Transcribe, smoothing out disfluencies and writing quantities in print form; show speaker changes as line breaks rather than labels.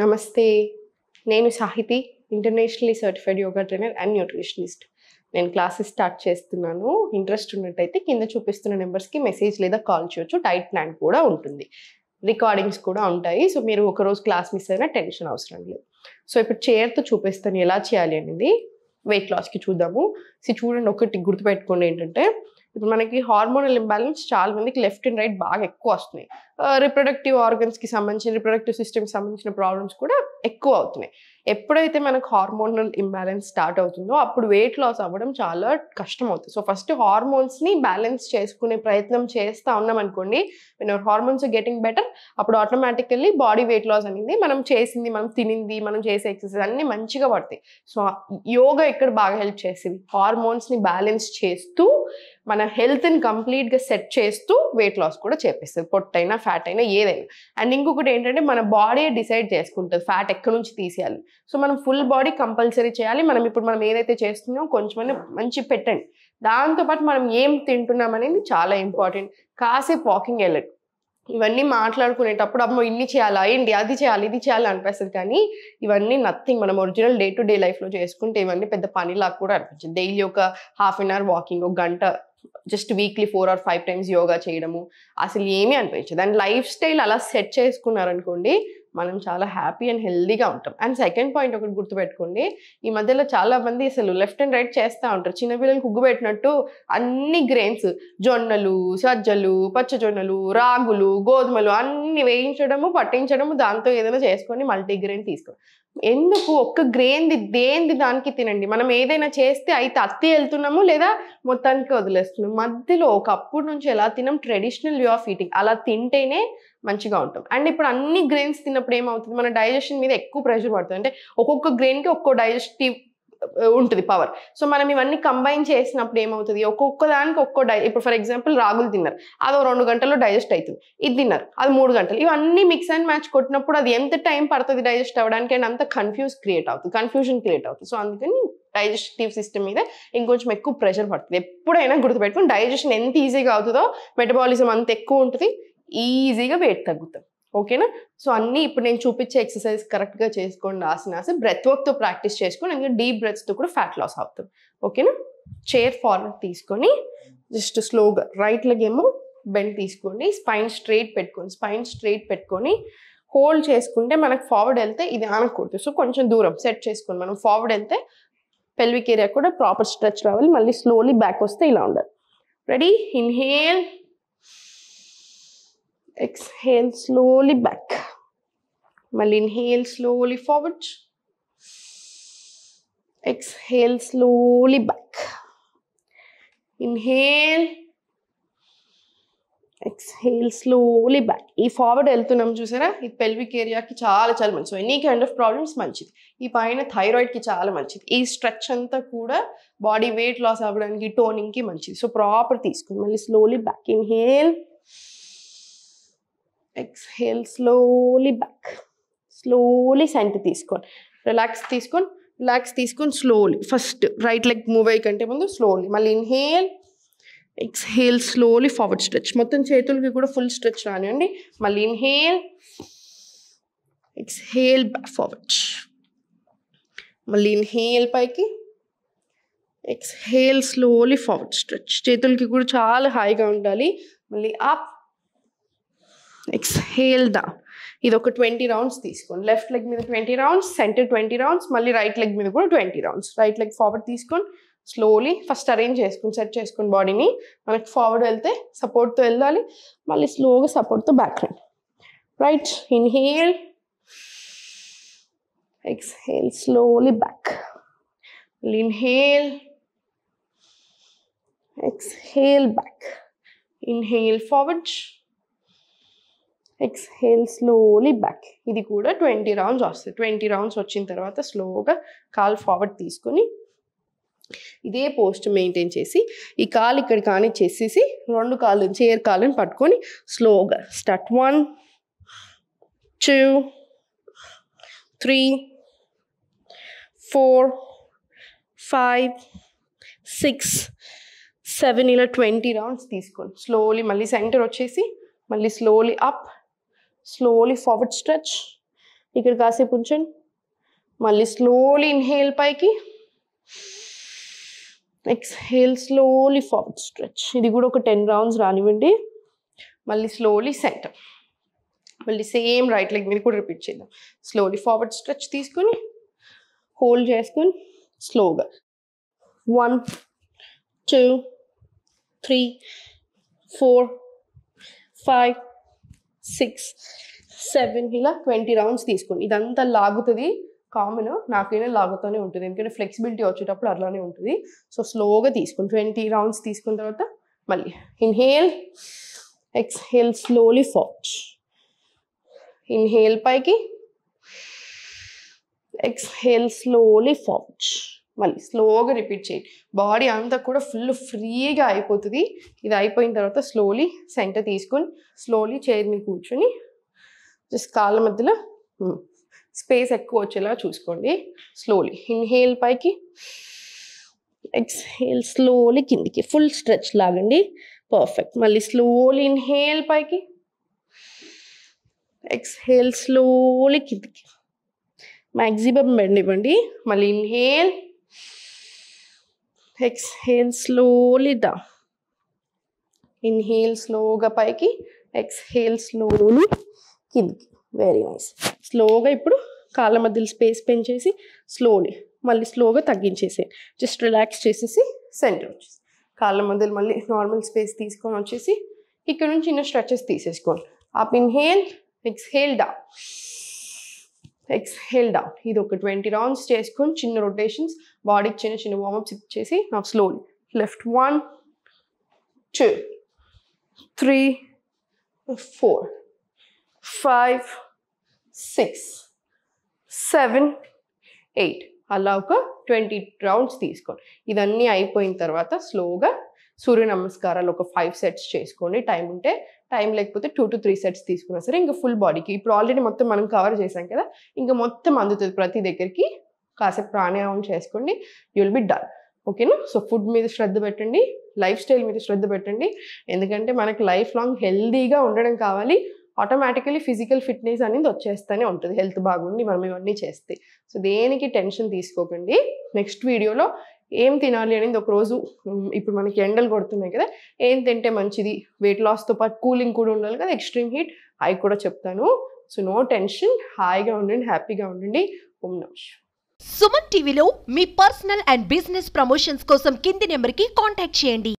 నమస్తే. నేను Sahithi, internationally certified yoga trainer and nutritionist. నేను క్లాసెస్ స్టార్ట్ చేస్తున్నాను. ఇంట్రెస్ట్ ఉన్నట్టయితే కింద చూపిస్తున్న నెంబర్స్కి మెసేజ్ లేదా కాల్ చేయొచ్చు. డైట్ ప్లాన్ కూడా ఉంటుంది, రికార్డింగ్స్ కూడా ఉంటాయి. సో మీరు ఒకరోజు క్లాస్ మిస్ అయినా టెన్షన్ అవసరం లేదు. సో ఇప్పుడు చైర్తో చూపిస్తాను ఎలా చేయాలి అనేది. వెయిట్ లాస్కి చూద్దాము. చూడండి, ఒకటి గుర్తుపెట్టుకోండి ఏంటంటే, ఇప్పుడు మనకి హార్మోనల్ ఇంబ్యాలెన్స్ చాలా మందికి లెఫ్ట్ అండ్ రైట్ బాగా ఎక్కువ వస్తున్నాయి. రిప్రొడక్టివ్ ఆర్గన్స్కి సంబంధించిన, రిప్రొడక్టివ్ సిస్టమ్కి సంబంధించిన ప్రాబ్లమ్స్ కూడా ఎక్కువ అవుతున్నాయి. ఎప్పుడైతే మనకు హార్మోనల్ ఇంబ్యాలెన్స్ స్టార్ట్ అవుతుందో అప్పుడు వెయిట్ లాస్ అవ్వడం చాలా కష్టం అవుతుంది. సో ఫస్ట్ హార్మోన్స్ని బ్యాలెన్స్ చేసుకునే ప్రయత్నం చేస్తూ ఉన్నాం అనుకోండి, when our hormones are getting better, అప్పుడు ఆటోమేటికల్లీ బాడీ వెయిట్ లాస్ అనేది మనం చేసింది, మనం తినింది, మనం చేసే ఎక్సర్సైజ్ అన్నీ మంచిగా పడతాయి. సో యోగా ఇక్కడ బాగా హెల్ప్ చేసింది. హార్మోన్స్ని బ్యాలెన్స్ చేస్తూ మన హెల్త్ని కంప్లీట్గా సెట్ చేస్తూ వెయిట్ లాస్ కూడా చేపిస్తుంది, పొట్టైనా ఫ్యాట్ అయినా ఏదైనా. అండ్ ఇంకొకటి ఏంటంటే, మన బాడీ డిసైడ్ చేసుకుంటుంది ఫ్యాట్ ఎక్కడి నుంచి తీసేయాలి. సో మనం ఫుల్ బాడీ కంపల్సరీ చేయాలి. మనం ఏదైతే చేస్తున్నామో కొంచెం మంచి పెట్టండి. దాంతోపాటు మనం ఏం తింటున్నాం అనేది చాలా ఇంపార్టెంట్. కాసేపు వాకింగ్ వెళ్ళండి. ఇవన్నీ మాట్లాడుకునేటప్పుడు అమ్మో ఇన్ని చేయాలా ఏంటి, అది చేయాలి ఇది చేయాలి అనిపిస్తుంది, కానీ ఇవన్నీ నథింగ్. మనం ఒరిజినల్ డే టు డే లైఫ్లో చేసుకుంటే ఇవన్నీ పెద్ద పనిలాగా కూడా అనిపించింది. డైలీ ఒక ½ అన్ అవర్ వాకింగ్, ఒక గంట, just weekly 4 or 5 times yoga చేయడము అసలు ఏమీ అనిపించదు. అండ్ లైఫ్ స్టైల్ అలా సెట్ చేసుకున్నారనుకోండి, మనం చాలా హ్యాపీ అండ్ హెల్దీగా ఉంటాం. అండ్ సెకండ్ పాయింట్ ఒకటి గుర్తుపెట్టుకోండి, ఈ మధ్యలో చాలా మంది అసలు లెఫ్ట్ అండ్ రైట్ చేస్తూ ఉంటారు. చిన్నపిల్లలకు ఉగ్గు పెట్టినట్టు అన్ని గ్రెయిన్స్, జొన్నలు, సజ్జలు, పచ్చజొన్నలు, రాగులు, గోధుమలు అన్ని వేయించడము, పట్టించడము, దాంతో ఏదైనా చేసుకొని మల్టీగ్రెయిన్ తీసుకోండి. ఎందుకు ఒక్క గ్రెయిన్ది దేనిది దానికి తినండి. మనం ఏదైనా చేస్తే అయితే అత్తి వెళ్తున్నాము లేదా మొత్తానికి వదిలేస్తున్నాం. మధ్యలో ఒకప్పుడు నుంచి ఎలా తినాం, ట్రెడిషనల్ వే ఆఫ్ ఈటింగ్, అలా తింటేనే మంచిగా ఉంటాం. అండ్ ఇప్పుడు అన్ని గ్రెయిన్స్ తిన్నప్పుడు ఏమవుతుంది, మన డైజెషన్ మీద ఎక్కువ ప్రెషర్ పడుతుంది. అంటే ఒక్కొక్క గ్రెయిన్కి ఒక్కో డైజెస్టివ్ ఉంటుంది పవర్. సో మనం ఇవన్నీ కంబైన్ చేసినప్పుడు ఏమవుతుంది, ఒక్కొక్క దానికి ఇప్పుడు ఫర్ ఎగ్జాంపుల్ రాగులు తిన్నారు, అది 2 గంటల్లో డైజెస్ట్ అవుతుంది. ఇది తిన్నారు, అది 3 గంటలు. ఇవన్నీ మిక్స్ అండ్ మ్యాచ్ కొట్టినప్పుడు అది ఎంత టైం పడుతుంది డైజెస్ట్ అవ్వడానికి, అండ్ అంత కన్ఫ్యూజన్ క్రియేట్ అవుతుంది. సో అందుకని డైజెస్టివ్ సిస్టమ్ మీద ఇంకొంచెం ఎక్కువ ప్రెషర్ పడుతుంది. ఎప్పుడైనా గుర్తుపెట్టుకుని, డైజెషన్ ఎంత ఈజీగా అవుతుందో మెటబాలిజం అంత ఎక్కువ ఉంటుంది, ఈజీగా వెయిట్ తగ్గుతాం. ఓకేనా? సో అన్నీ ఇప్పుడు నేను చూపించే ఎక్సర్సైజ్ కరెక్ట్గా చేసుకోండి. ఆసనాస్ బ్రెత్ వర్క్తో ప్రాక్టీస్ చేసుకోండి, ఎందుకంటే డీప్ బ్రెత్స్తో కూడా ఫ్యాట్ లాస్ అవుతాం. ఓకేనా? చైర్ ఫార్వర్డ్ తీసుకొని జస్ట్ స్లోగా రైట్ లెగ్ ఏమో బెండ్ తీసుకోండి, స్పైన్ స్ట్రైట్ పెట్టుకొని హోల్డ్ చేసుకుంటే మనకు ఫార్వర్డ్ వెళ్తే ఇది ఆనకూడదు. సో కొంచెం దూరం సెట్ చేసుకొని మనం ఫార్వర్డ్ వెళ్తే పెల్విక్ ఏరియా కూడా ప్రాపర్ స్ట్రెచ్ రావాలి. మళ్ళీ స్లోలీ బ్యాక్ వస్తే ఇలా ఉండాలి. Ready? Inhale, exhale slowly back. Mali inhale slowly forward, exhale slowly back. Inhale, exhale slowly back. ఈ ఫార్వర్డ్ వెళ్తున్నాం చూసారా, ఈ పెల్విక్ ఏరియాకి చాలా చాలా మంచిది. ఎనీ కైండ్ ఆఫ్ ప్రాబ్లమ్స్ మంచిది. ఈ పైన థైరాయిడ్కి చాలా మంచిది. ఈ స్ట్రెచ్ అంతా కూడా బాడీ వెయిట్ లాస్ అవ్వడానికి, టోనింగ్కి మంచిది. సో ప్రాపర్ తీసుకుని మళ్ళీ slowly back. Inhale, exhale slowly back. Slowly center తీసుకోండి, రిలాక్స్ తీసుకొని slowly first right leg move అయ్యి కంటే ముందు స్లోలీ మళ్ళీ inhale, exhale slowly forward stretch. మొత్తం చేతులకి కూడా ఫుల్ స్ట్రెచ్ రానివ్వండి. మళ్ళీ ఇన్హేల్, ఎక్స్హేల్ బ్యాక్ ఫార్వర్డ్, మళ్ళీ ఇన్హేల్ పైకి, ఎక్స్హేల్ స్లోలీ ఫార్వర్డ్ స్ట్రెచ్. చేతులకి కూడా చాలా హాయిగా ఉండాలి. మళ్ళీ అప్, ఎక్స్హేల్ డౌన్. ఇది ఒక 20 rounds తీసుకోండి. లెఫ్ట్ లెగ్ మీద 20 rounds, సెంటర్ 20 rounds, మళ్ళీ రైట్ లెగ్ మీద కూడా 20 rounds. రైట్ లెగ్ ఫార్వర్డ్ తీసుకొని స్లోలీ ఫస్ట్ అరేంజ్ చేసుకుని సెట్ చేసుకుని బాడీని. మనకి ఫార్వర్డ్ వెళ్తే సపోర్ట్తో వెళ్ళాలి, మళ్ళీ స్లోగా సపోర్ట్తో బ్యాక్ రండి. Right, inhale, exhale slowly back. మళ్ళీ inhale, exhale back. Inhale forward, exhale slowly back. ఇది కూడా 20 rounds వస్తుంది. 20 rounds వచ్చిన తర్వాత స్లోగా కాలు ఫార్వర్డ్ తీసుకొని ఇదే పోస్ట్ మెయింటైన్ చేసి ఈ కాలు ఇక్కడ కానీ చేసేసి 2 కాళ్ళు చైర్ కాళ్ళని పట్టుకొని స్లోగా స్టార్ట్. 1 2 3 4 5 6 7 ఇలా 20 rounds తీసుకోండి. స్లోలీ మళ్ళీ సెంటర్ వచ్చేసి మళ్ళీ slowly up, slowly forward stretch, ఇక్కడ కాసేపు ఉంచండి. మళ్ళీ స్లోలీ ఇన్హేల్ పైకి, ఎక్స్హేల్ స్లోలీ ఫార్వర్డ్ స్ట్రెచ్. ఇది కూడా ఒక 10 రౌండ్స్ రానివ్వండి. మళ్ళీ స్లోలీ సెంటర్. మళ్ళీ సేమ్ రైట్ లెగ్ మీద కూడా రిపీట్ చేద్దాం. స్లోలీ ఫార్వర్డ్ స్ట్రెచ్ తీసుకొని హోల్డ్ చేసుకొని స్లోగా 1 2 3 4 5 6 7 ఇలా 20 రౌండ్స్ తీసుకోండి. ఇదంతా లాగుతుంది, కామన్, నాకైనా లాగుతూనే ఉంటుంది ఎందుకంటే ఫ్లెక్సిబిలిటీ వచ్చేటప్పుడు అట్లానే ఉంటుంది. సో స్లోగా తీసుకోండి. 20 రౌండ్స్ తీసుకున్న తర్వాత మళ్ళీ inhale, exhale slowly forward. Inhale పైకి, ఎక్స్హేల్ స్లోలీ ఫార్వర్డ్. మళ్ళీ స్లోగా రిపీట్ చేయండి. బాడీ అంతా కూడా ఫుల్ ఫ్రీగా అయిపోతుంది. ఇది అయిపోయిన తర్వాత స్లోలీ సెంటర్ తీసుకొని స్లోలీ చైర్ మీద కూర్చొని జస్ట్ కాళ్ళ మధ్యలో స్పేస్ ఎక్కువ వచ్చేలా చూసుకోండి. స్లోలీ ఇన్హేల్ పైకి, ఎక్స్హేల్ స్లోలీ కిందికి, ఫుల్ స్ట్రెచ్ లాగండి. పర్ఫెక్ట్. మళ్ళీ స్లోలీ ఇన్హేల్ పైకి, ఎక్స్హేల్ స్లోలీ కిందికి, మ్యాక్సిమం బెండ్ ఇవ్వండి. మళ్ళీ inhale, exhale slowly down. Inhale స్లోగా పైకి, ఎక్స్హేల్ స్లోలీ కిందికి. Very nice. స్లోగా ఇప్పుడు కాళ్ళ మధ్యలో స్పేస్ పెంచేసి స్లోలీ మళ్ళీ స్లోగా తగ్గించేసి జస్ట్ రిలాక్స్ చేసేసి సెంటర్ వచ్చేసి కాళ్ళ మధ్యలో మళ్ళీ నార్మల్ స్పేస్ తీసుకొని వచ్చేసి ఇక్కడ నుంచి చిన్న స్ట్రెచెస్ తీసేసుకోండి. Up inhale, exhale down, exhale down. ఇది ఒక 20 రౌండ్స్ చేసుకొని చిన్న రొటేషన్స్, బాడీకి చిన్న చిన్న వార్మప్స్ ఇచ్చేసి నాకు స్లోలీ లెఫ్ట్ 1 2 3 4 5 6 7 8 అలా ఒక 20 రౌండ్స్ తీసుకోండి. ఇదన్నీ అయిపోయిన తర్వాత స్లోగా సూర్య నమస్కారాలు ఒక 5 సెట్స్ చేసుకోండి. టైం ఉంటే, టైం లేకపోతే 2 to 3 సెట్స్ తీసుకున్నా సరే ఇంకా ఫుల్ బాడీకి. ఇప్పుడు ఆల్రెడీ మొత్తం మనం కవర్ చేసాం కదా, ఇంకా మొత్తం అందుతుంది ప్రతి దగ్గరికి. కాసేపు ప్రాణాయామం చేసుకోండి, యూ విల్ బి డన్. ఓకేనా? సో ఫుడ్ మీద శ్రద్ధ పెట్టండి, లైఫ్ స్టైల్ మీద శ్రద్ధ పెట్టండి. ఎందుకంటే మనకి లైఫ్ లాంగ్ హెల్దీగా ఉండడం కావాలి. ఆటోమేటికలీ ఫిజికల్ ఫిట్నెస్ అనేది వచ్చేస్తూనే ఉంటుంది హెల్త్ బాగుండి మనం ఇవన్నీ చేస్తే. సో దేనికి టెన్షన్ తీసుకోకండి. నెక్స్ట్ వీడియోలో ఏం తినాలి అనేది ఒకరోజు, ఇప్పుడు మనకి ఎండలు కొడుతున్నాయి కదా, ఏం తింటే మంచిది, వెయిట్ లాస్తో పాటు కూలింగ్ కూడా ఉండాలి కదా, ఎక్స్ట్రీమ్ హీట్, అవి కూడా చెప్తాను. సో నో టెన్షన్, హాయిగా ఉండండి, హ్యాపీగా ఉండండి. ఓం నమః.
సుమన్ టీవీలో మీ పర్సనల్ అండ్ బిజినెస్ ప్రమోషన్స్ కోసం కింది నెంబర్కి కాంటాక్ట్ చేయండి.